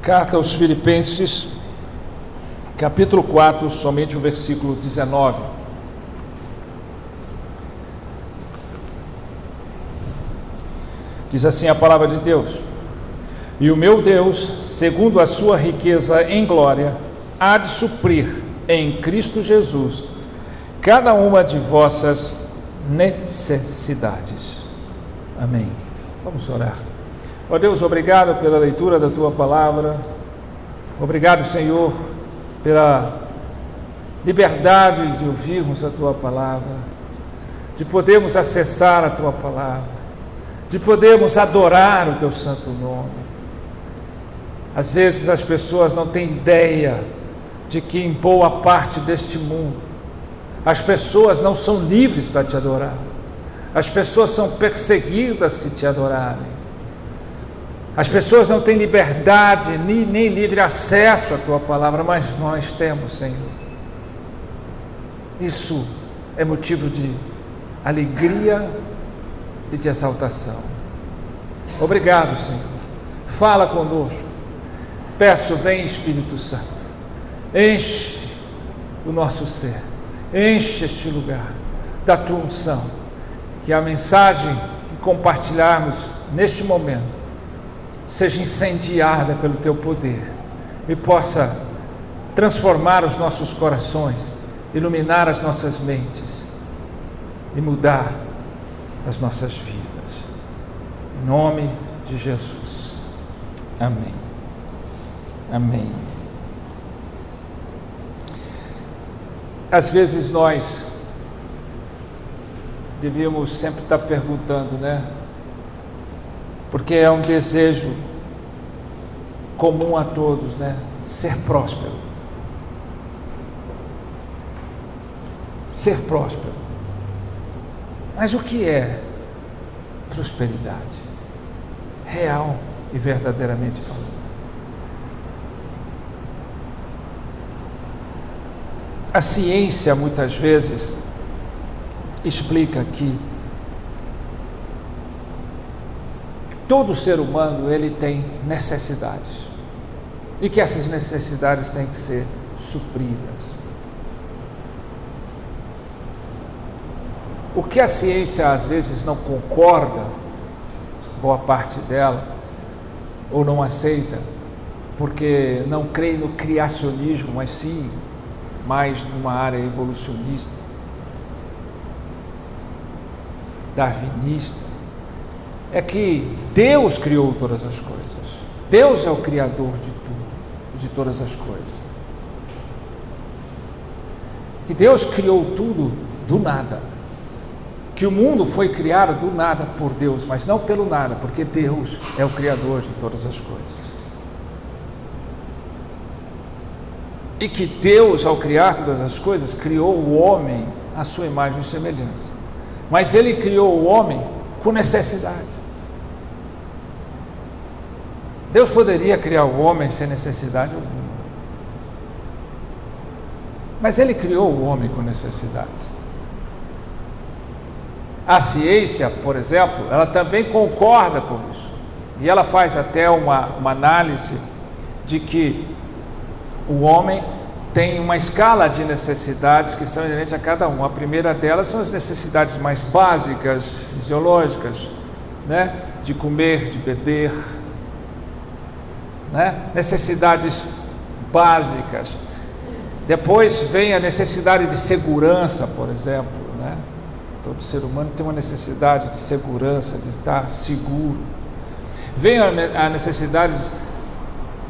Carta aos Filipenses, capítulo 4, somente o versículo 19. Diz assim a palavra de Deus: E o meu Deus, segundo a sua riqueza em glória, há de suprir em Cristo Jesus cada uma de vossas necessidades. Amém. Vamos orar. Ó Deus, obrigado pela leitura da Tua palavra. Obrigado, Senhor, pela liberdade de ouvirmos a Tua palavra, de podermos acessar a Tua palavra, de podermos adorar o Teu santo nome. Às vezes as pessoas não têm ideia de que em boa parte deste mundo as pessoas não são livres para Te adorar. As pessoas são perseguidas se Te adorarem. As pessoas não têm liberdade, nem livre acesso à Tua palavra, mas nós temos, Senhor. Isso é motivo de alegria e de exaltação. Obrigado, Senhor. Fala conosco. Peço, vem Espírito Santo. Enche o nosso ser. Enche este lugar da Tua unção. Que a mensagem que compartilharmos neste momento seja incendiada pelo Teu poder e possa transformar os nossos corações, iluminar as nossas mentes e mudar as nossas vidas. Em nome de Jesus. Amém. Amém. Às vezes nós devíamos sempre estar perguntando, né? Porque é um desejo comum a todos, né? Ser próspero. Ser próspero. Mas o que é prosperidade? Real e verdadeiramente falando. A ciência muitas vezes explica que todo ser humano ele tem necessidades e que essas necessidades têm que ser supridas. O que a ciência às vezes não concorda, boa parte dela, ou não aceita, porque não crê no criacionismo, mas sim mais numa área evolucionista, darwinista, é que Deus criou todas as coisas. Deus é o criador de tudo, de todas as coisas. Que Deus criou tudo do nada. Que o mundo foi criado do nada por Deus, mas não pelo nada, porque Deus é o criador de todas as coisas. E que Deus, ao criar todas as coisas, criou o homem à sua imagem e semelhança. Mas Ele criou o homem com necessidades. Deus poderia criar o homem sem necessidade alguma. Mas Ele criou o homem com necessidades. A ciência, por exemplo, ela também concorda com isso. E ela faz até uma análise de que o homem tem uma escala de necessidades que são inerentes a cada um. A primeira delas são as necessidades mais básicas, fisiológicas, né? De comer, de beber, né? Necessidades básicas. Depois vem a necessidade de segurança, por exemplo, né? Todo ser humano tem uma necessidade de segurança, de estar seguro. Vem a necessidade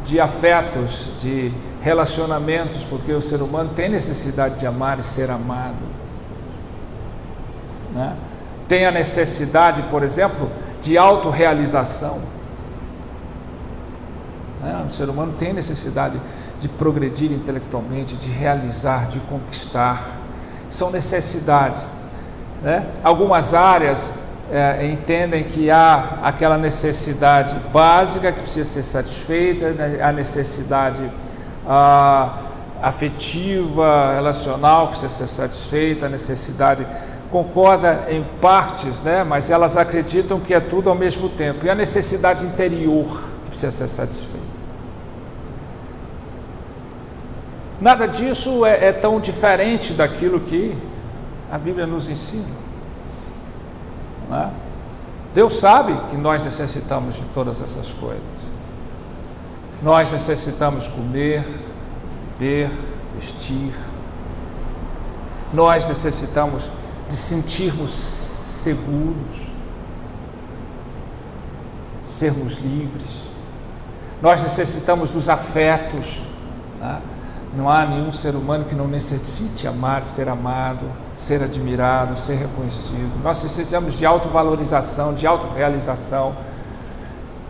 de afetos, de relacionamentos, porque o ser humano tem necessidade de amar e ser amado, né? Tem a necessidade, por exemplo, de autorrealização, né? O ser humano tem necessidade de progredir intelectualmente, de realizar, de conquistar. São necessidades, né? Algumas áreas entendem que há aquela necessidade básica que precisa ser satisfeita, né? A necessidade afetiva, relacional que precisa ser satisfeita, a necessidade concorda em partes, né? Mas elas acreditam que é tudo ao mesmo tempo, e a necessidade interior que precisa ser satisfeita. Nada disso é tão diferente daquilo que a Bíblia nos ensina. Não é? Deus sabe que nós necessitamos de todas essas coisas. Nós necessitamos comer, beber, vestir. Nós necessitamos de sentirmos seguros, sermos livres. Nós necessitamos dos afetos. Né? Não há nenhum ser humano que não necessite amar, ser amado, ser admirado, ser reconhecido. Nós necessitamos de autovalorização, de autorrealização.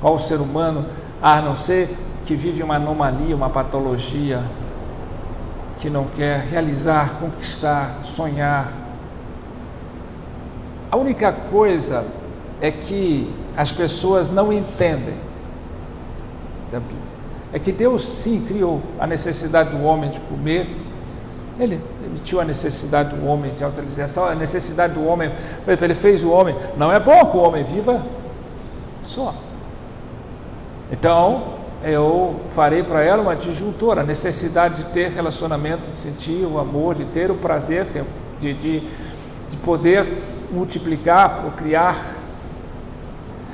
Qual o ser humano, a não ser que vive uma anomalia, uma patologia, que não quer realizar, conquistar, sonhar? A única coisa é que as pessoas não entendem da Bíblia. É que Deus sim criou a necessidade do homem de comer, Ele emitiu a necessidade do homem de autorização, a necessidade do homem, Ele fez o homem. Não é bom que o homem viva só. Então, eu farei para ela uma disjuntora, a necessidade de ter relacionamento, de sentir o amor, de ter o prazer, de poder multiplicar, procriar.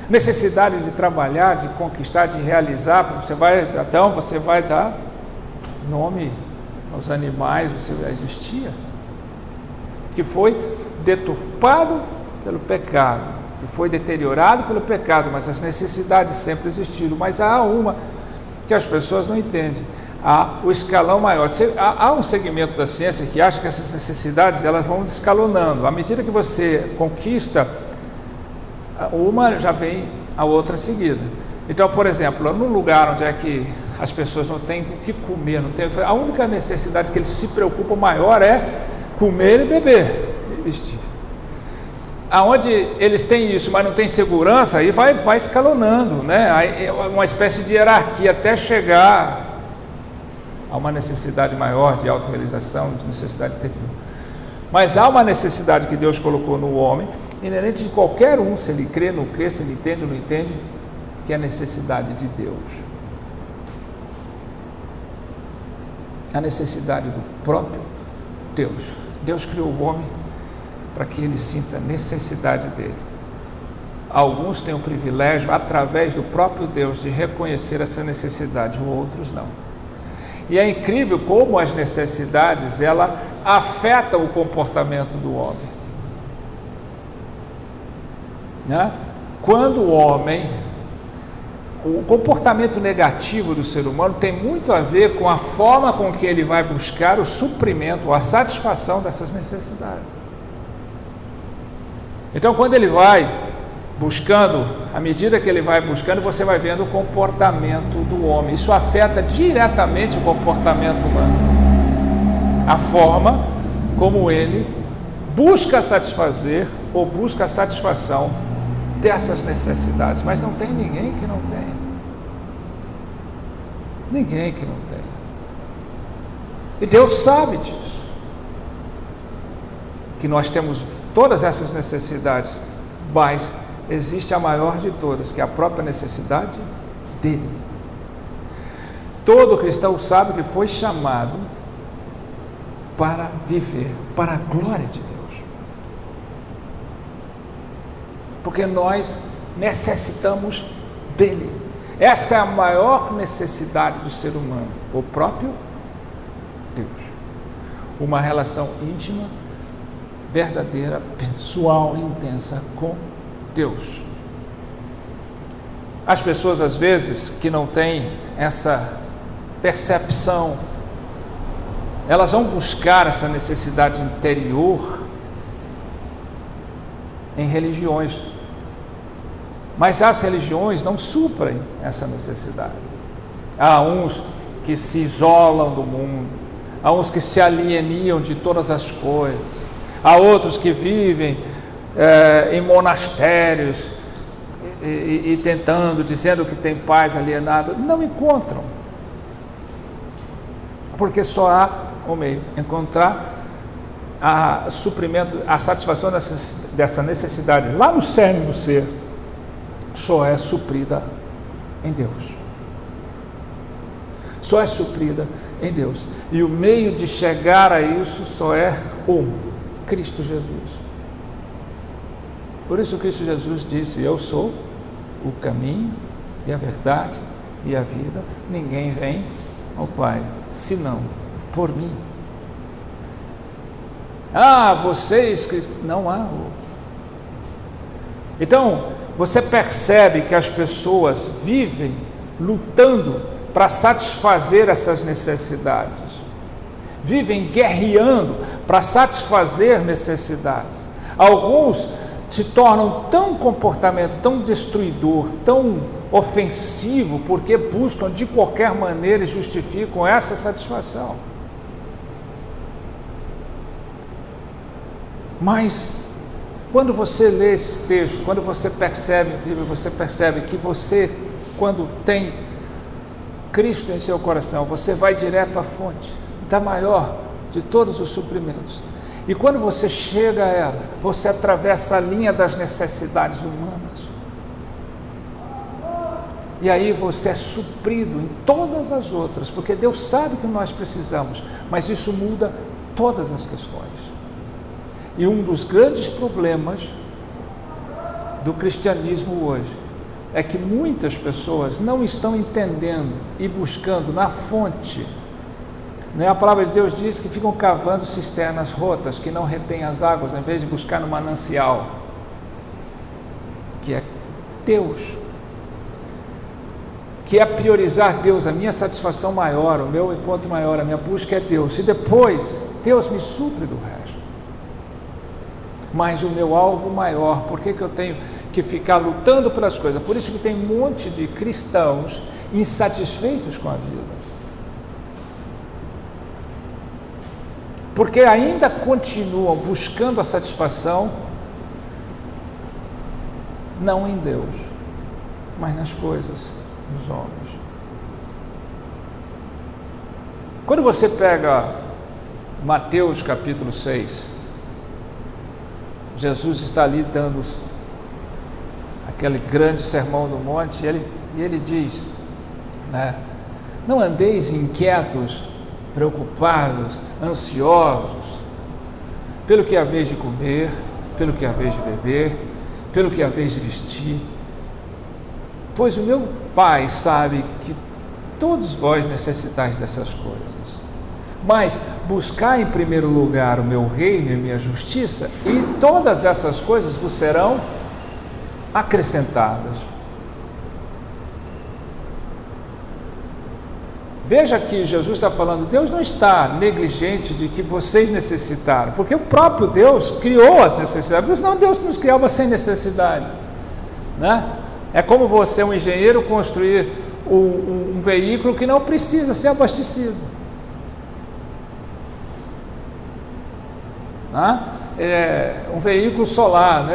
Necessidade de trabalhar, de conquistar, de realizar. Você vai dar nome aos animais, você existia, que foi deturpado pelo pecado, que foi deteriorado pelo pecado, mas as necessidades sempre existiram. Mas há uma que as pessoas não entendem, há o escalão maior. Há um segmento da ciência que acha que essas necessidades elas vão escalonando. À medida que você conquista uma, já vem a outra seguida. Então, por exemplo, no lugar onde é que as pessoas não têm o que comer, a única necessidade que eles se preocupam maior é comer e beber e vestir. Aonde eles têm isso, mas não tem segurança, aí vai escalonando, né? Aí é uma espécie de hierarquia até chegar a uma necessidade maior de autorrealização, de necessidade interior. Mas há uma necessidade que Deus colocou no homem, inerente de qualquer um, se ele crê, não crê, se ele entende ou não entende, que é a necessidade de Deus. A necessidade do próprio Deus. Deus criou o homem para que ele sinta a necessidade dele. Alguns têm o privilégio, através do próprio Deus, de reconhecer essa necessidade, outros não. E é incrível como as necessidades, ela afetam o comportamento do homem. Né? Quando o homem, o comportamento negativo do ser humano tem muito a ver com a forma com que ele vai buscar o suprimento, a satisfação dessas necessidades. Então, quando ele vai buscando, à medida que ele vai buscando, você vai vendo o comportamento do homem. Isso afeta diretamente o comportamento humano. A forma como ele busca satisfazer ou busca a satisfação dessas necessidades. Mas não tem ninguém que não tenha. Ninguém que não tenha. E Deus sabe disso. Que nós temos todas essas necessidades, mas existe a maior de todas, que é a própria necessidade dele. Todo cristão sabe que foi chamado para viver para a glória de Deus. Porque nós necessitamos dele. Essa é a maior necessidade do ser humano, o próprio Deus. Uma relação íntima, verdadeira, pessoal e intensa com Deus. As pessoas, às vezes, que não têm essa percepção, elas vão buscar essa necessidade interior em religiões, mas as religiões não suprem essa necessidade. Há uns que se isolam do mundo, há uns que se alienam de todas as coisas, há outros que vivem em monastérios e tentando, dizendo que tem paz, alienado, não encontram, porque só há um meio, encontrar suprimento, a satisfação dessa necessidade lá no cerne do ser, só é suprida em Deus. Só é suprida em Deus. E o meio de chegar a isso só é Cristo Jesus. Por isso Cristo Jesus disse: eu sou o caminho e a verdade e a vida. Ninguém vem ao Pai senão por mim. Vocês, não há outro. Então, você percebe que as pessoas vivem lutando para satisfazer essas necessidades. Vivem guerreando para satisfazer necessidades. Alguns se tornam tão comportamento, tão destruidor, tão ofensivo, porque buscam de qualquer maneira e justificam essa satisfação. Mas quando você lê esse texto, quando você percebe que você, quando tem Cristo em seu coração, você vai direto à fonte da maior de todos os suprimentos. E quando você chega a ela, você atravessa a linha das necessidades humanas. E aí você é suprido em todas as outras, porque Deus sabe que nós precisamos, mas isso muda todas as questões. E um dos grandes problemas do cristianismo hoje é que muitas pessoas não estão entendendo e buscando na fonte. A palavra de Deus diz que ficam cavando cisternas rotas, que não retêm as águas, ao invés de buscar no manancial, que é Deus, que é priorizar Deus, a minha satisfação maior, o meu encontro maior, a minha busca é Deus, e depois Deus me supre do resto. Mas o meu alvo maior, por que eu tenho que ficar lutando pelas coisas? Por isso que tem um monte de cristãos insatisfeitos com a vida. Porque ainda continuam buscando a satisfação, não em Deus, mas nas coisas, nos homens. Quando você pega Mateus capítulo 6, Jesus está ali dando aquele grande sermão do monte, e ele diz, não andeis inquietos, preocupados, ansiosos, pelo que haveis de comer, pelo que haveis de beber, pelo que haveis de vestir, pois o meu Pai sabe que todos vós necessitais dessas coisas. Mas buscar em primeiro lugar o meu reino e a minha justiça, e todas essas coisas vos serão acrescentadas. Veja que Jesus está falando, Deus não está negligente de que vocês necessitaram, porque o próprio Deus criou as necessidades, porque senão Deus nos criava sem necessidade, É como você, um engenheiro, construir um veículo que não precisa ser abastecido. Um veículo solar,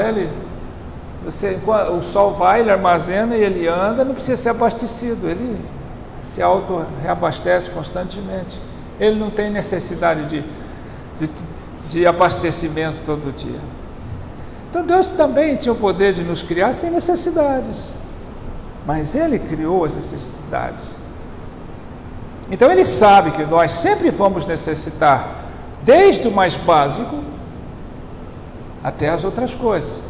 o sol vai, ele armazena e ele anda, não precisa ser abastecido, ele se auto-reabastece constantemente, ele não tem necessidade de abastecimento todo dia. Então Deus também tinha o poder de nos criar sem necessidades, mas Ele criou as necessidades. Então Ele sabe que nós sempre vamos necessitar, desde o mais básico até as outras coisas.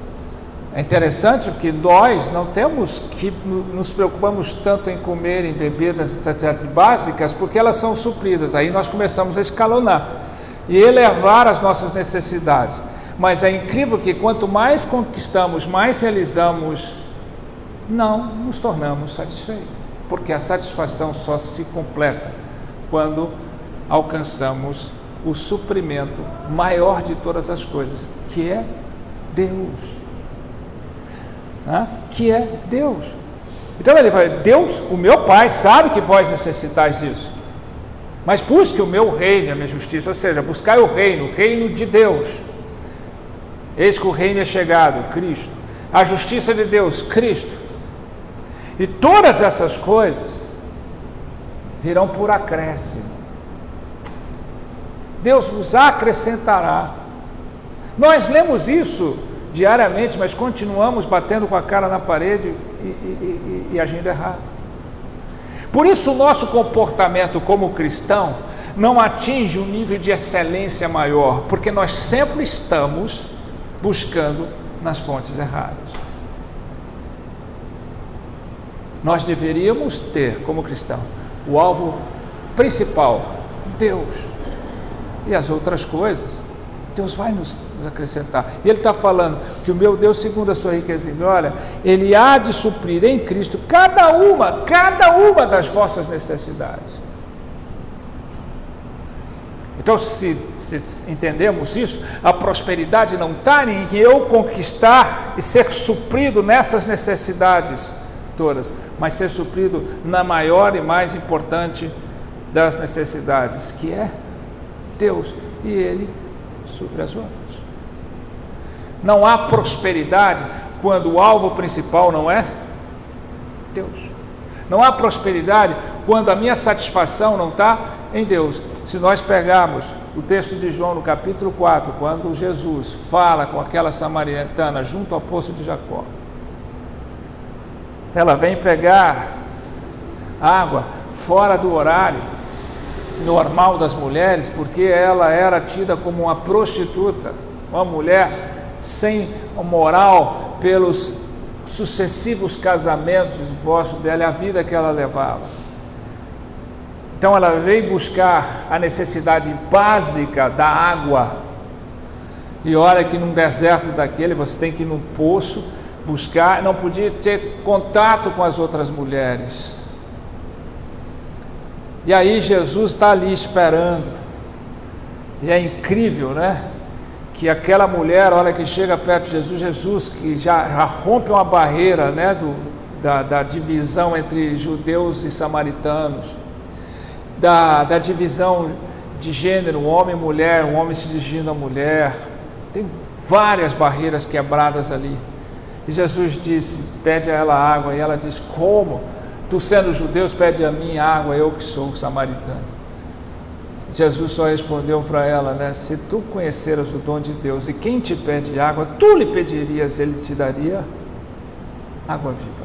É interessante porque nós não temos que nos preocupamos tanto em comer, em beber das necessidades básicas, porque elas são supridas. Aí nós começamos a escalonar e elevar as nossas necessidades. Mas é incrível que quanto mais conquistamos, mais realizamos, não nos tornamos satisfeitos, porque a satisfação só se completa quando alcançamos o suprimento maior de todas as coisas, que é Deus. Que é Deus. Então ele vai, Deus, o meu Pai, sabe que vós necessitais disso, mas busque o meu reino e a minha justiça, ou seja, buscar o reino de Deus. Eis que o reino é chegado, Cristo. A justiça de Deus, Cristo. E todas essas coisas virão por acréscimo. Deus vos acrescentará. Nós lemos isso diariamente, mas continuamos batendo com a cara na parede e agindo errado. Por isso o nosso comportamento como cristão não atinge um nível de excelência maior, porque nós sempre estamos buscando nas fontes erradas. Nós deveríamos ter, como cristão, o alvo principal, Deus, e as outras coisas, Deus vai nos acrescentar. E Ele está falando que o meu Deus, segundo a sua riqueza e glória, Ele há de suprir em Cristo cada uma das vossas necessidades. Então, se entendemos isso, a prosperidade não está em eu conquistar e ser suprido nessas necessidades todas, mas ser suprido na maior e mais importante das necessidades, que é Deus, e Ele supre as outras. Não há prosperidade quando o alvo principal não é Deus. Não há prosperidade quando a minha satisfação não está em Deus. Se nós pegarmos o texto de João no capítulo 4, quando Jesus fala com aquela samaritana junto ao poço de Jacó, ela vem pegar água fora do horário normal das mulheres, porque ela era tida como uma prostituta, uma mulher sem moral pelos sucessivos casamentos e divórcios dela e a vida que ela levava. Então ela veio buscar a necessidade básica da água, e olha que num deserto daquele você tem que ir num poço buscar, não podia ter contato com as outras mulheres. E aí Jesus está ali esperando, e é incrível, né? Que aquela mulher, olha, que chega perto de Jesus, que já rompe uma barreira, né, da divisão entre judeus e samaritanos, da divisão de gênero, homem e mulher, um homem se dirigindo à mulher, tem várias barreiras quebradas ali. E Jesus disse, pede a ela água, e ela diz, como? Tu sendo judeu, pede a mim água, eu que sou samaritano. Jesus só respondeu para ela, né? Se tu conheceras o dom de Deus e quem te pede água, tu lhe pedirias, ele te daria água viva.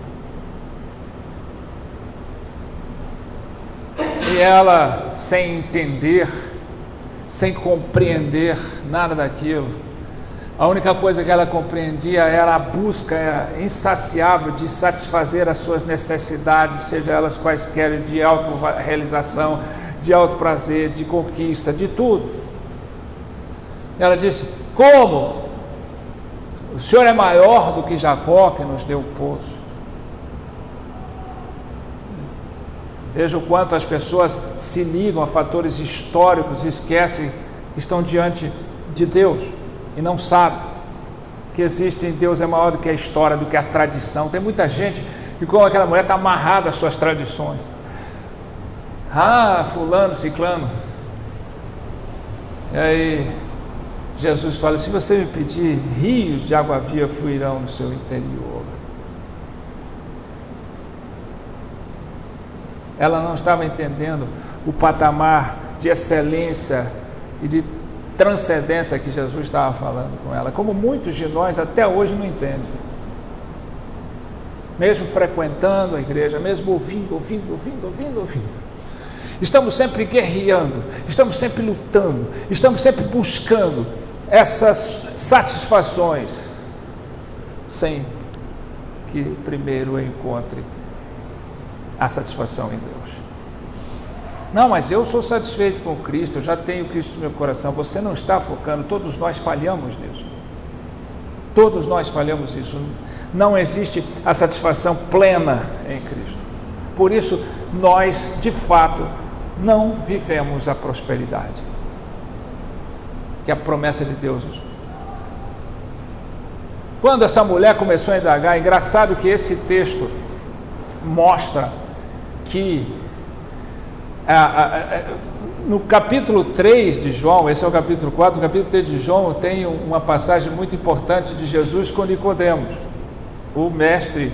E ela, sem entender, sem compreender nada daquilo, a única coisa que ela compreendia era a busca insaciável de satisfazer as suas necessidades, seja elas quaisquer, de autorrealização, de alto prazer, de conquista, de tudo. Ela disse, como? O Senhor é maior do que Jacó, que nos deu o poço. Veja o quanto as pessoas se ligam a fatores históricos e esquecem que estão diante de Deus e não sabem que existe em Deus é maior do que a história, do que a tradição. Tem muita gente que, como aquela mulher, está amarrada às suas tradições. Ah, fulano, ciclano. E aí Jesus fala, se você me pedir, rios de água viva fluirão no seu interior. Ela não estava entendendo o patamar de excelência e de transcendência que Jesus estava falando com ela, como muitos de nós até hoje não entendem. Mesmo frequentando a igreja, mesmo ouvindo. Estamos sempre guerreando, estamos sempre lutando, estamos sempre buscando essas satisfações, sem que primeiro eu encontre a satisfação em Deus. Não, mas eu sou satisfeito com Cristo, eu já tenho Cristo no meu coração. Você não está focando, todos nós falhamos nisso. Todos nós falhamos nisso. Não existe a satisfação plena em Cristo. Por isso, nós, de fato, não vivemos a prosperidade que a promessa de Deus nos. Quando essa mulher começou a indagar, é engraçado que esse texto mostra que no capítulo 3 de João, esse é o capítulo 4, no capítulo 3 de João tem uma passagem muito importante de Jesus com Nicodemos, o mestre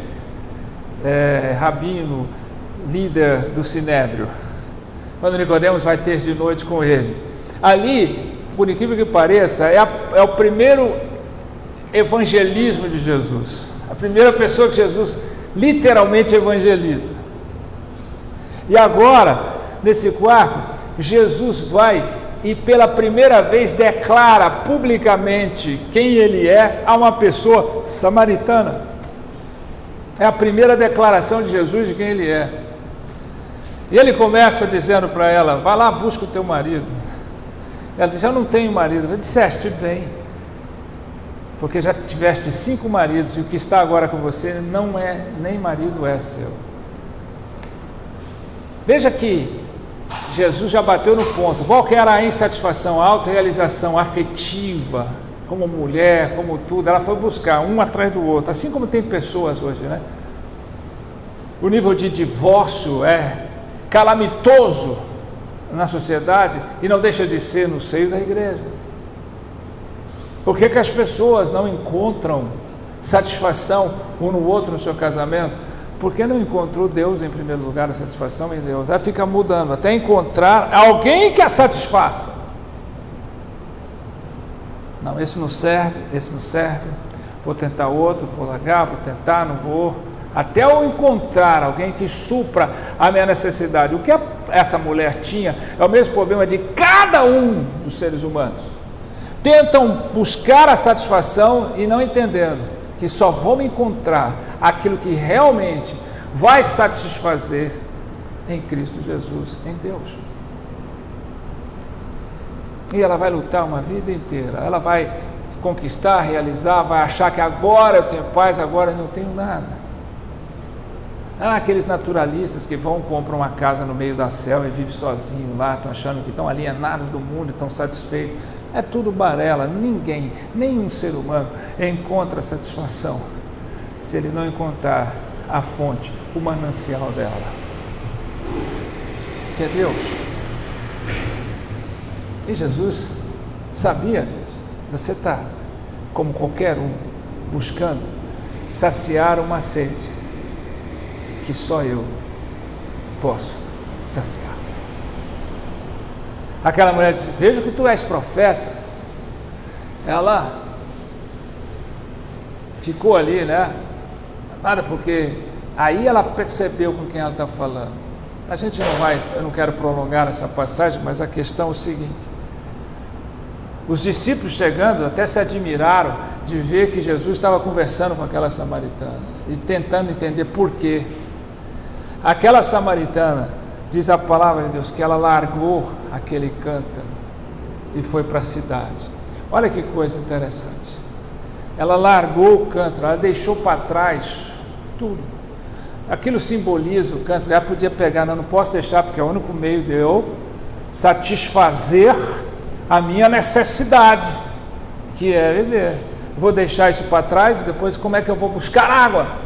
rabino, líder do Sinédrio, quando Nicodemos vai ter de noite com ele. Ali, por incrível que pareça, é o primeiro evangelismo de Jesus, a primeira pessoa que Jesus literalmente evangeliza. E agora, nesse quarto, Jesus vai e pela primeira vez declara publicamente quem ele é a uma pessoa samaritana. É a primeira declaração de Jesus de quem ele é. E ele começa dizendo para ela: vai lá, busca o teu marido. Ela diz: eu não tenho marido. Ele disseste bem, porque já tiveste 5 maridos e o que está agora com você não é nem marido é seu. Veja que Jesus já bateu no ponto. Qual que era a insatisfação, a autorrealização afetiva, como mulher, como tudo? Ela foi buscar um atrás do outro, assim como tem pessoas hoje, né? O nível de divórcio é calamitoso na sociedade e não deixa de ser no seio da igreja. Por que as pessoas não encontram satisfação um no outro no seu casamento? Porque não encontrou Deus em primeiro lugar, a satisfação em Deus. Ela fica mudando até encontrar alguém que a satisfaça. Não, esse não serve, vou tentar outro, vou largar, vou tentar, não vou. Até eu encontrar alguém que supra a minha necessidade. O que essa mulher tinha é o mesmo problema de cada um dos seres humanos. Tentam buscar a satisfação e não entendendo que só vão encontrar aquilo que realmente vai satisfazer em Cristo Jesus, em Deus. E ela vai lutar uma vida inteira, ela vai conquistar, realizar, vai achar que agora eu tenho paz, agora eu não tenho nada. Aqueles naturalistas que vão, compram uma casa no meio da selva e vivem sozinhos lá, estão achando que estão alienados do mundo, estão satisfeitos. É tudo balela. Ninguém, nenhum ser humano encontra satisfação se ele não encontrar a fonte, o manancial dela, que é Deus. E Jesus sabia disso. Você está, como qualquer um, buscando saciar uma sede que só eu posso saciar. Aquela mulher disse: vejo que tu és profeta. Ela ficou ali, né? Nada, porque aí ela percebeu com quem ela está falando. A gente não vai, eu não quero prolongar essa passagem, mas a questão é o seguinte: os discípulos chegando até se admiraram de ver que Jesus estava conversando com aquela samaritana e tentando entender por quê. Aquela samaritana, diz a palavra de Deus, que ela largou aquele cântaro e foi para a cidade. Olha que coisa interessante. Ela largou o cântaro, ela deixou para trás tudo. Aquilo simboliza o cântaro. Ela podia pegar: não posso deixar, porque é o único meio de eu satisfazer a minha necessidade, que é beber. Vou deixar isso para trás e depois como é que eu vou buscar água?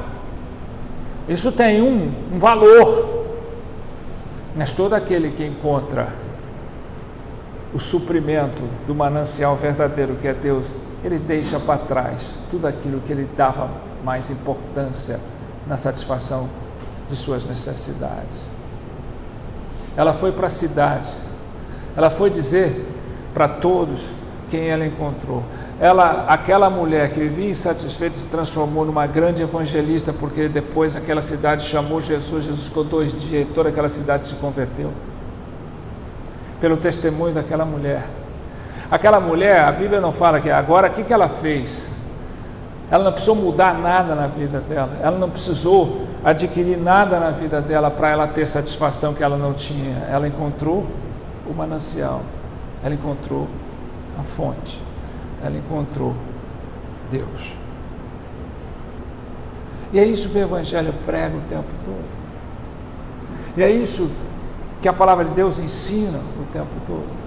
Isso tem um valor. Mas todo aquele que encontra o suprimento do manancial verdadeiro, que é Deus, ele deixa para trás tudo aquilo que ele dava mais importância na satisfação de suas necessidades. Ela foi para a cidade, ela foi dizer para todos quem ela encontrou. Aquela mulher que vivia insatisfeita, se transformou numa grande evangelista, porque depois aquela cidade chamou Jesus. Jesus ficou 2 dias e toda aquela cidade se converteu pelo testemunho daquela mulher. Aquela mulher, a Bíblia não fala que agora, o que ela fez? Ela não precisou mudar nada na vida dela, ela não precisou adquirir nada na vida dela para ela ter satisfação que ela não tinha. Ela encontrou o manancial, ela encontrou a fonte, ela encontrou Deus. E é isso que o Evangelho prega o tempo todo. E é isso que a palavra de Deus ensina o tempo todo.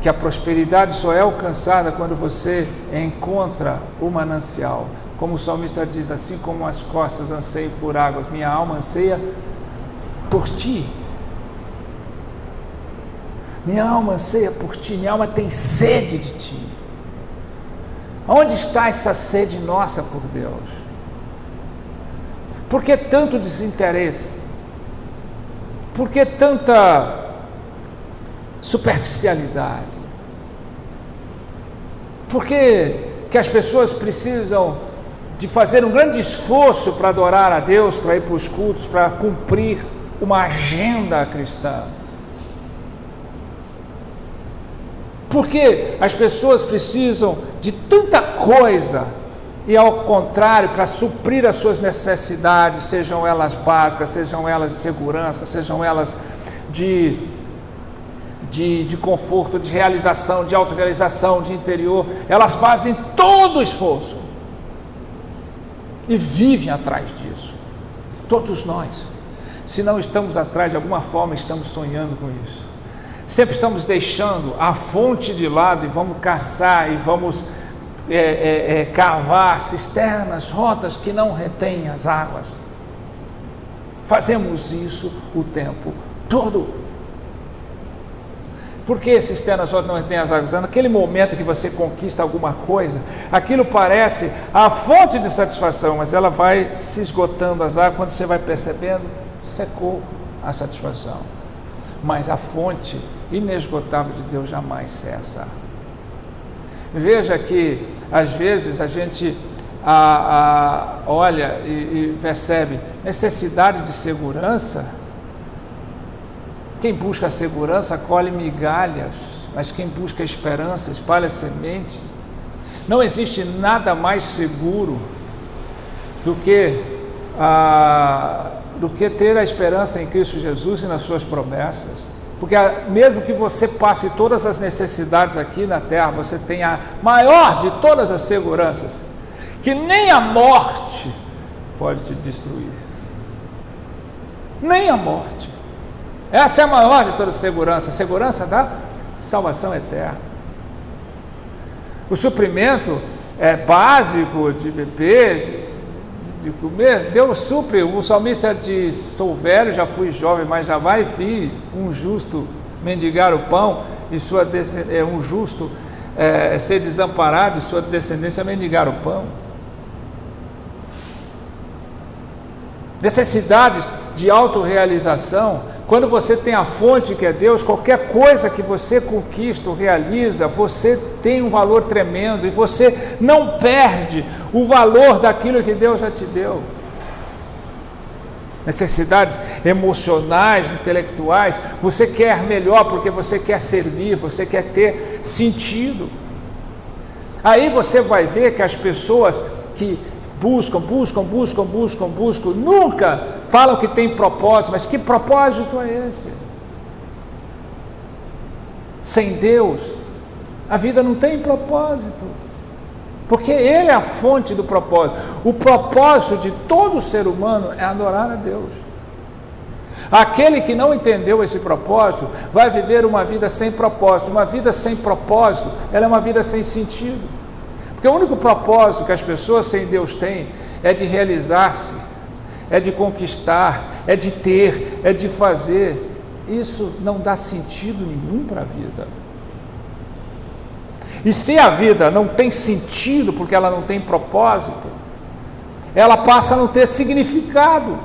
Que a prosperidade só é alcançada quando você encontra o manancial. Como o salmista diz: assim como as costas anseiam por águas, minha alma anseia por ti. Minha alma anseia por ti, minha alma tem sede de ti. Onde está essa sede nossa por Deus? Por que tanto desinteresse? Por que tanta superficialidade? Por que as pessoas precisam de fazer um grande esforço para adorar a Deus, para ir para os cultos, para cumprir uma agenda cristã. Porque as pessoas precisam de tanta coisa e, ao contrário, para suprir as suas necessidades, sejam elas básicas, sejam elas de segurança, sejam elas de conforto, de realização, de autorrealização, de interior, elas fazem todo o esforço e vivem atrás disso. Todos nós, se não estamos atrás, de alguma forma estamos sonhando com isso. Sempre estamos deixando a fonte de lado e vamos caçar e vamos cavar cisternas, rotas que não retêm as águas. Fazemos isso o tempo todo. Por que cisternas, rotas não retêm as águas? Naquele momento que você conquista alguma coisa, aquilo parece a fonte de satisfação, mas ela vai se esgotando as águas, quando você vai percebendo, secou a satisfação. Mas a fonte inesgotável de Deus jamais cessa. Veja que, às vezes, a gente olha e percebe necessidade de segurança. Quem busca segurança colhe migalhas, mas quem busca esperança espalha sementes. Não existe nada mais seguro do que ter a esperança em Cristo Jesus e nas suas promessas. Porque mesmo que você passe todas as necessidades aqui na terra, você tem a maior de todas as seguranças, que nem a morte pode te destruir. Nem a morte. Essa é a maior de todas as seguranças, a segurança da salvação eterna. O suprimento básico de beber, de comer, Deus supre. O salmista diz: sou velho, já fui jovem, mas já vai vir um justo mendigar o pão, e um justo ser desamparado, e sua descendência mendigar o pão. Necessidades de autorrealização. Quando você tem a fonte que é Deus, qualquer coisa que você conquista ou realiza, você tem um valor tremendo e você não perde o valor daquilo que Deus já te deu. Necessidades emocionais, intelectuais, você quer melhor porque você quer servir, você quer ter sentido. Aí você vai ver que as pessoas que buscam, nunca falam que tem propósito, mas que propósito é esse? Sem Deus, a vida não tem propósito, porque Ele é a fonte do propósito. O propósito de todo ser humano é adorar a Deus. Aquele que não entendeu esse propósito, vai viver uma vida sem propósito. Uma vida sem propósito, ela é uma vida sem sentido. Porque o único propósito que as pessoas sem Deus têm é de realizar-se, é de conquistar, é de ter, é de fazer. Isso não dá sentido nenhum para a vida. E se a vida não tem sentido porque ela não tem propósito, ela passa a não ter significado.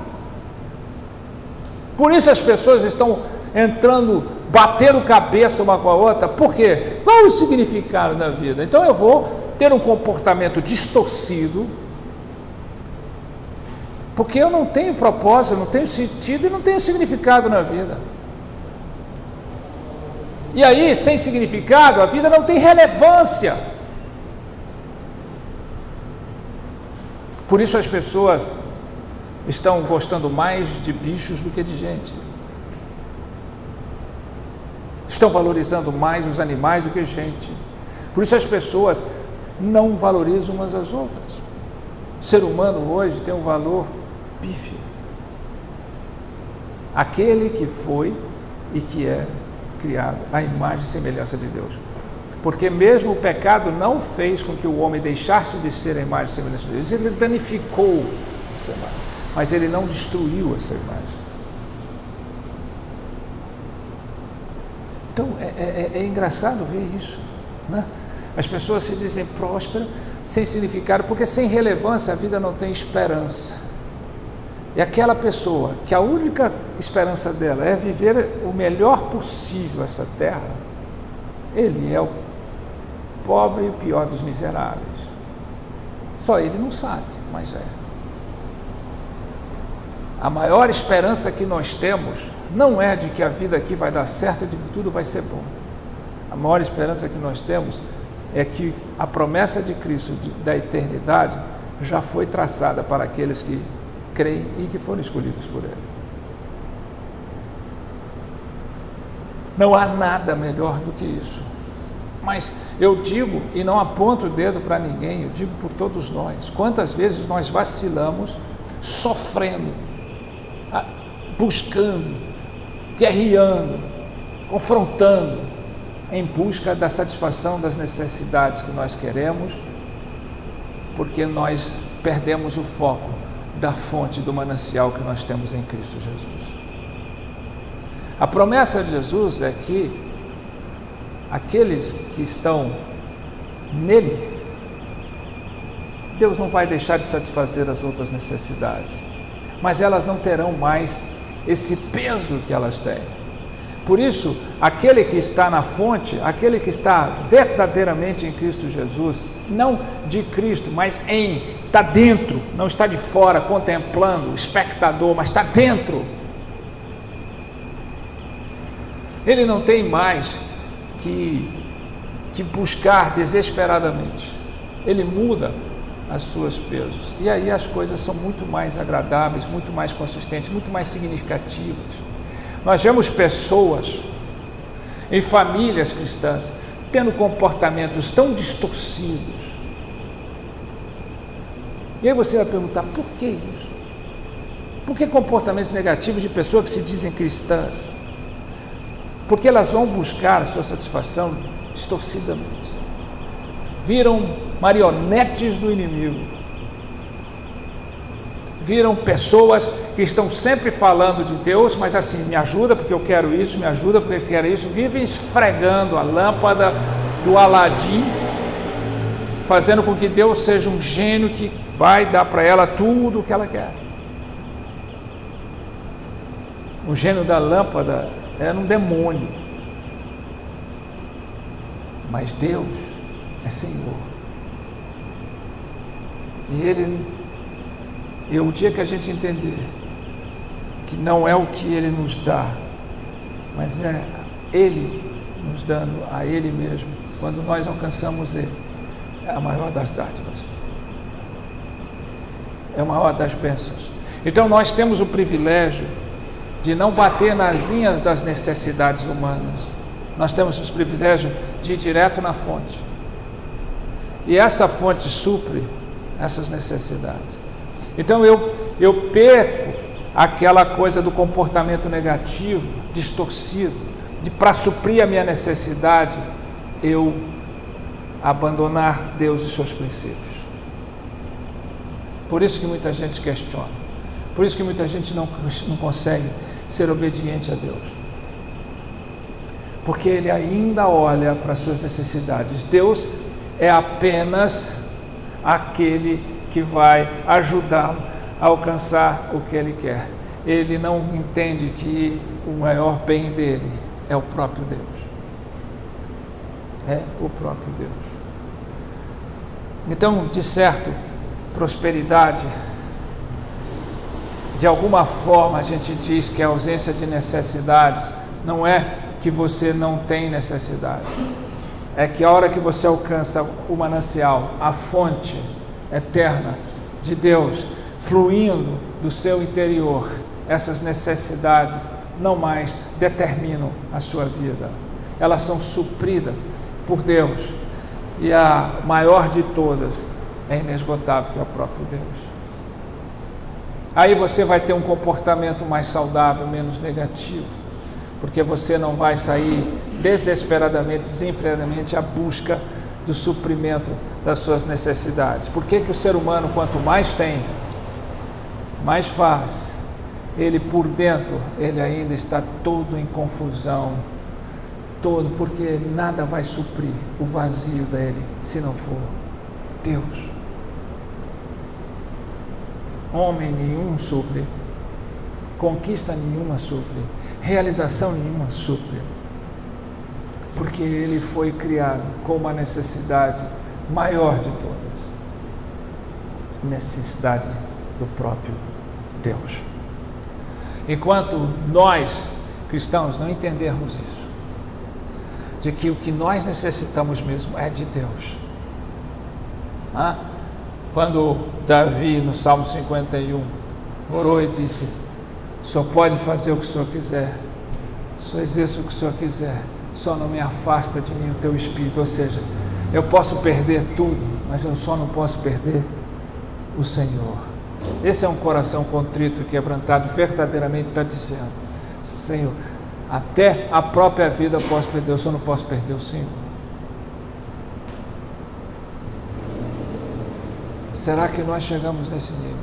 Por isso as pessoas estão batendo cabeça uma com a outra. Por quê? Qual é o significado da vida? Então eu vou ter um comportamento distorcido, porque eu não tenho propósito, não tenho sentido e não tenho significado na vida. E aí, sem significado, a vida não tem relevância. Por isso as pessoas estão gostando mais de bichos do que de gente. Estão valorizando mais os animais do que gente. Por isso as pessoas não valorizam umas às outras. O ser humano hoje tem um valor pífio. Aquele que foi e que é criado à imagem e semelhança de Deus. Porque mesmo o pecado não fez com que o homem deixasse de ser a imagem e semelhança de Deus. Ele danificou essa imagem, mas ele não destruiu essa imagem. Então é engraçado ver isso, né? As pessoas se dizem prósperas sem significado, porque sem relevância a vida não tem esperança. E aquela pessoa que a única esperança dela é viver o melhor possível essa terra, ele é o pobre e o pior dos miseráveis. Só ele não sabe, mas é. a maior esperança que nós temos não é de que a vida aqui vai dar certo e de que tudo vai ser bom. A maior esperança que nós temos é que a promessa de Cristo da eternidade já foi traçada para aqueles que creem e que foram escolhidos por Ele. Não há nada melhor do que isso. Mas eu digo, e não aponto o dedo para ninguém, eu digo por todos nós, quantas vezes nós vacilamos, sofrendo, buscando, guerreando, confrontando, em busca da satisfação das necessidades que nós queremos, porque nós perdemos o foco da fonte do manancial que nós temos em Cristo Jesus. A promessa de Jesus é que aqueles que estão nele, Deus não vai deixar de satisfazer as outras necessidades, mas elas não terão mais esse peso que elas têm. Por isso, aquele que está na fonte, aquele que está verdadeiramente em Cristo Jesus, não de Cristo, mas está dentro, não está de fora contemplando, espectador, mas está dentro. Ele não tem mais que buscar desesperadamente. Ele muda as suas pesos. E aí as coisas são muito mais agradáveis, muito mais consistentes, muito mais significativas. Nós vemos pessoas em famílias cristãs tendo comportamentos tão distorcidos. E aí você vai perguntar, por que isso? Por que comportamentos negativos de pessoas que se dizem cristãs? Porque elas vão buscar a sua satisfação distorcidamente. Viram marionetes do inimigo. Viram pessoas que estão sempre falando de Deus, mas assim, me ajuda porque eu quero isso, me ajuda porque eu quero isso. Vivem esfregando a lâmpada do Aladim, fazendo com que Deus seja um gênio que vai dar para ela tudo o que ela quer. O gênio da lâmpada era um demônio, mas Deus é Senhor. E o dia que a gente entender que não é o que Ele nos dá, mas é Ele nos dando a Ele mesmo, quando nós alcançamos Ele, é a maior das dádivas, é a maior das bênçãos. Então nós temos o privilégio de não bater nas linhas das necessidades humanas. Nós temos o privilégio de ir direto na fonte. E essa fonte supre essas necessidades. Então eu perco aquela coisa do comportamento negativo, distorcido, de para suprir a minha necessidade, eu abandonar Deus e seus princípios. Por isso que muita gente questiona. Por isso que muita gente não consegue ser obediente a Deus. Porque ele ainda olha para as suas necessidades. Deus é apenas aquele que vai ajudá-lo a alcançar o que ele quer. Ele não entende que o maior bem dele é o próprio Deus. É o próprio Deus. Então, de certo, prosperidade, de alguma forma a gente diz que a ausência de necessidades não é que você não tem necessidade, é que a hora que você alcança o manancial, a fonte eterna de Deus fluindo do seu interior, essas necessidades não mais determinam a sua vida, elas são supridas por Deus, e a maior de todas é inesgotável, que é o próprio Deus. Aí você vai ter um comportamento mais saudável, menos negativo, porque você não vai sair desesperadamente, desenfreadamente à busca do suprimento das suas necessidades. Por que o ser humano, quanto mais tem, mais faz? Ele por dentro, ele ainda está todo em confusão, porque nada vai suprir o vazio dele, se não for Deus. Homem nenhum supre, conquista nenhuma supre, realização nenhuma supre, porque ele foi criado com uma necessidade maior de todas, necessidade do próprio Deus. Enquanto nós, cristãos, não entendermos isso, de que o que nós necessitamos mesmo é de Deus. Quando Davi, no Salmo 51, orou e disse: o Senhor pode fazer o que o Senhor quiser, o Senhor exerce o que o Senhor quiser, só não me afasta de mim o teu Espírito. Ou seja, eu posso perder tudo, mas eu só não posso perder o Senhor. Esse é um coração contrito e quebrantado, verdadeiramente está dizendo: Senhor, até a própria vida eu posso perder, eu só não posso perder o Senhor. Será que nós chegamos nesse nível?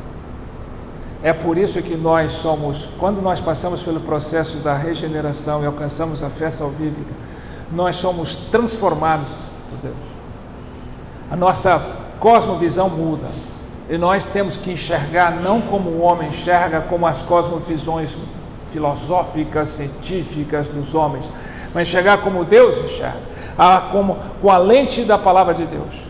É por isso que nós somos, quando nós passamos pelo processo da regeneração e alcançamos a fé salvífica, nós somos transformados por Deus. A nossa cosmovisão muda. E nós temos que enxergar não como o homem enxerga, como as cosmovisões filosóficas, científicas dos homens, mas enxergar como Deus enxerga, com a lente da palavra de Deus.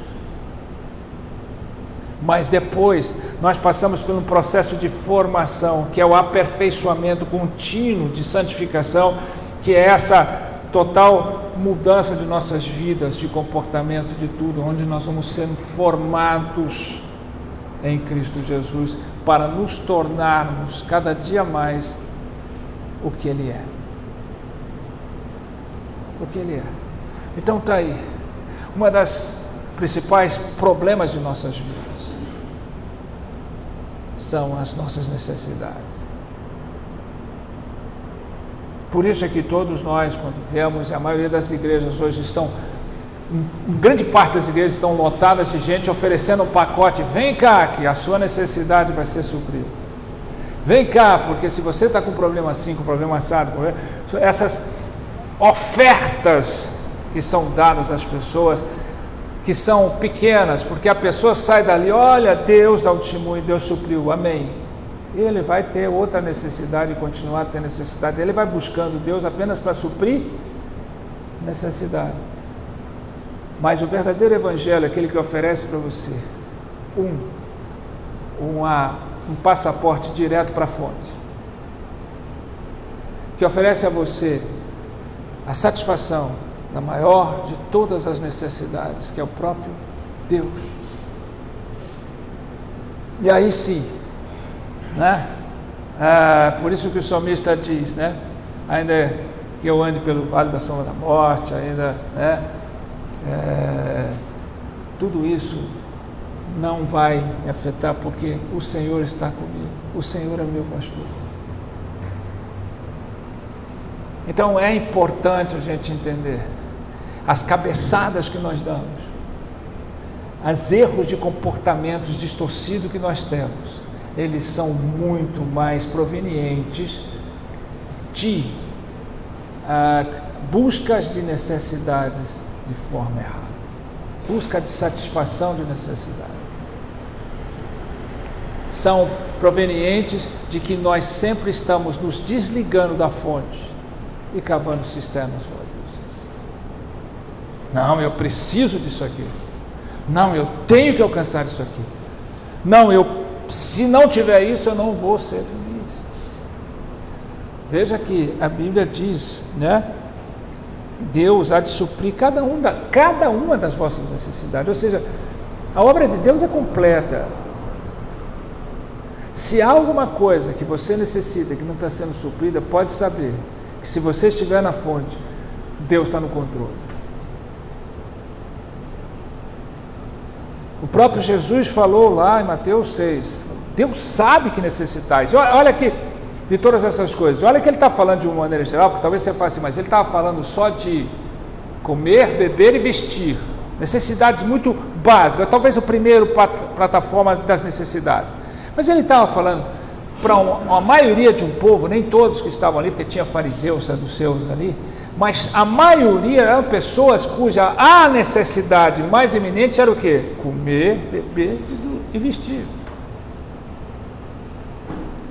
Mas depois nós passamos por um processo de formação, que é o aperfeiçoamento contínuo de santificação, que é essa total mudança de nossas vidas, de comportamento, de tudo, onde nós vamos sendo formados em Cristo Jesus, para nos tornarmos cada dia mais o que Ele é. O que Ele é. Então está aí, uma das principais problemas de nossas vidas são as nossas necessidades. Por isso é que todos nós, quando viemos, e a maioria das igrejas hoje estão, grande parte das igrejas estão lotadas de gente oferecendo um pacote: vem cá que a sua necessidade vai ser suprida, vem cá, porque se você está com problema assim, com problema assado, essas ofertas que são dadas às pessoas, que são pequenas, porque a pessoa sai dali: olha, Deus dá um testemunho, Deus supriu, amém. Ele vai ter outra necessidade e continuar a ter necessidade, ele vai buscando Deus apenas para suprir necessidade. Mas o verdadeiro evangelho é aquele que oferece para você um passaporte direto para a fonte, que oferece a você a satisfação da maior de todas as necessidades, que é o próprio Deus. E aí sim, né? Por isso que o salmista diz, né? Ainda que eu ande pelo vale da sombra da morte, ainda, né? Tudo isso não vai me afetar, porque o Senhor está comigo, o Senhor é meu pastor. Então é importante a gente entender as cabeçadas que nós damos, os erros de comportamentos distorcidos que nós temos, eles são muito mais provenientes de buscas de necessidades de forma errada, busca de satisfação de necessidade. São provenientes de que nós sempre estamos nos desligando da fonte e cavando cisternas vazias. Não, eu preciso disso aqui. Não, eu tenho que alcançar isso aqui. Não, se não tiver isso, eu não vou ser feliz. Veja que a Bíblia diz, né? Deus há de suprir cada uma das vossas necessidades. Ou seja, a obra de Deus é completa. Se há alguma coisa que você necessita que não está sendo suprida, pode saber que se você estiver na fonte, Deus está no controle. O próprio Jesus falou lá em Mateus 6, Deus sabe que necessitais. Olha aqui, de todas essas coisas, olha que ele está falando de uma maneira geral, porque talvez você fale assim, mas ele estava falando só de comer, beber e vestir, necessidades muito básicas, talvez o primeiro plataforma das necessidades, mas ele estava falando para uma maioria de um povo, nem todos que estavam ali, porque tinha fariseus, saduceus ali, mas a maioria eram pessoas cuja a necessidade mais eminente era o quê? Comer, beber e vestir.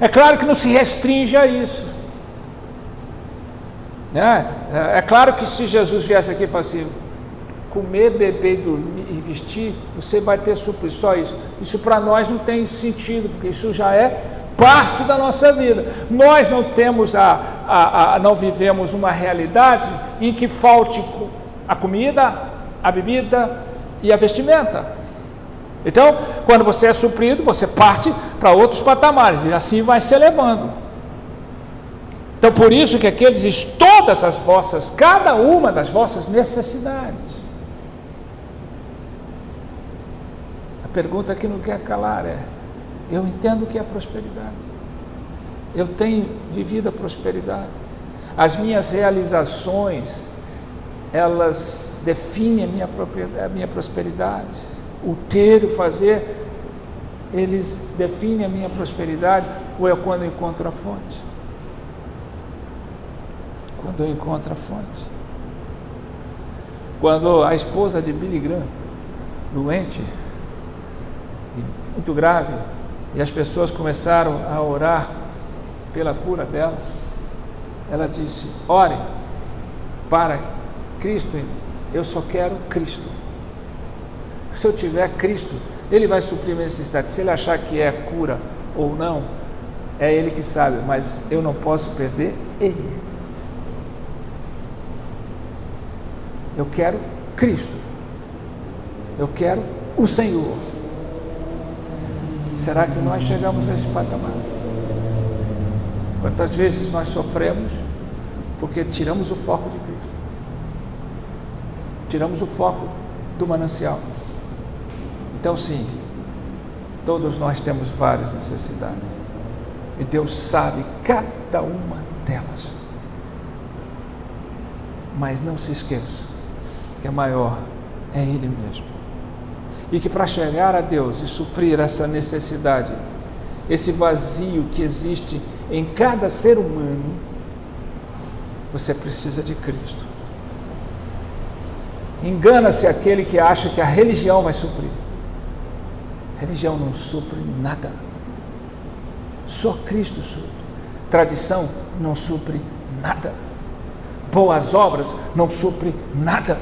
É claro que não se restringe a isso, né? É claro que se Jesus viesse aqui e falasse assim, comer, beber, dormir e vestir, você vai ter suprir, só isso. Isso para nós não tem sentido, porque isso já é parte da nossa vida. Nós não temos não vivemos uma realidade em que falte a comida, a bebida e a vestimenta. Então, quando você é suprido, você parte para outros patamares e assim vai se elevando. Então, por isso que aqui diz todas as vossas, cada uma das vossas necessidades. A pergunta que não quer calar é: eu entendo o que é prosperidade. Eu tenho vivido a prosperidade. As minhas realizações, elas definem a minha prosperidade. O ter e o fazer, eles definem a minha prosperidade, ou é quando eu encontro a fonte? Quando eu encontro a fonte. Quando a esposa de Billy Graham, doente, muito grave, e as pessoas começaram a orar pela cura dela, ela disse: orem para Cristo, eu só quero Cristo. Se eu tiver Cristo, Ele vai suprir minha necessidade. Se Ele achar que é cura ou não, é Ele que sabe, mas eu não posso perder Ele. Eu quero Cristo. Eu quero o Senhor. Será que nós chegamos a esse patamar? Quantas vezes nós sofremos porque tiramos o foco de Cristo? Tiramos o foco do manancial. Então, sim, todos nós temos várias necessidades. E Deus sabe cada uma delas. Mas não se esqueça que a maior é Ele mesmo. E que para chegar a Deus e suprir essa necessidade, esse vazio que existe em cada ser humano, você precisa de Cristo. Engana-se aquele que acha que a religião vai suprir. Religião não supre nada. Só Cristo supre. Tradição não supre nada. Boas obras não supre nada.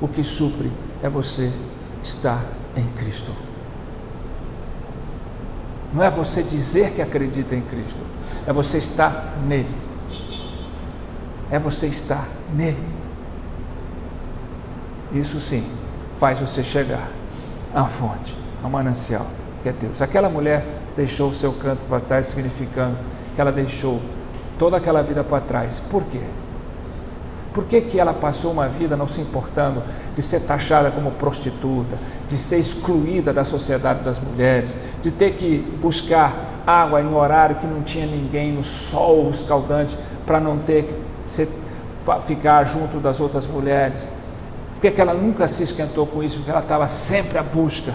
O que supre é você estar em Cristo. Não é você dizer que acredita em Cristo, é você estar nele. É você estar nele. Isso sim faz você chegar à fonte, ao manancial, que é Deus. Aquela mulher deixou o seu canto para trás, significando que ela deixou toda aquela vida para trás. Por quê? Por que ela passou uma vida não se importando de ser taxada como prostituta, de ser excluída da sociedade das mulheres, de ter que buscar água em um horário que não tinha ninguém, no sol escaldante, para não ter que ficar junto das outras mulheres? Por que ela nunca se esquentou com isso? Porque ela estava sempre à busca.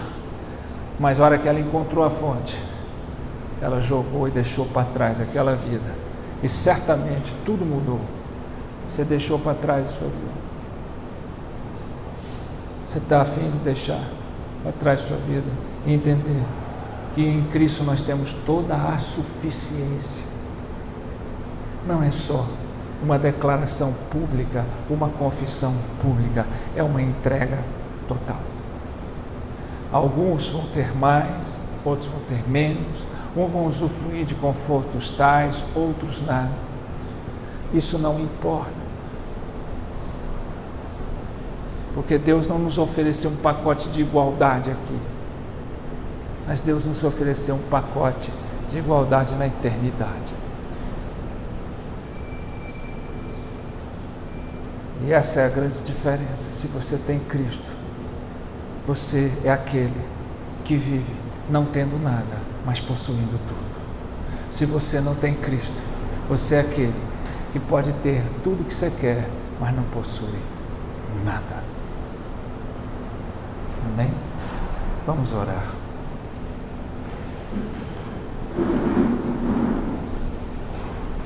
Mas na hora que ela encontrou a fonte, ela jogou e deixou para trás aquela vida. E certamente tudo mudou. Você deixou para trás a sua vida. Você está a fim de deixar para trás a sua vida e entender que em Cristo nós temos toda a suficiência. Não é só uma declaração pública, uma confissão pública, é uma entrega total. Alguns vão ter mais, outros vão ter menos, uns vão usufruir de confortos tais, outros nada. Isso não importa, porque Deus não nos ofereceu um pacote de igualdade aqui, mas Deus nos ofereceu um pacote de igualdade na eternidade. E essa é a grande diferença. Se você tem Cristo, você é aquele que vive não tendo nada, mas possuindo tudo. Se você não tem Cristo, você é aquele que pode ter tudo que você quer, mas não possui nada. Amém? Vamos orar.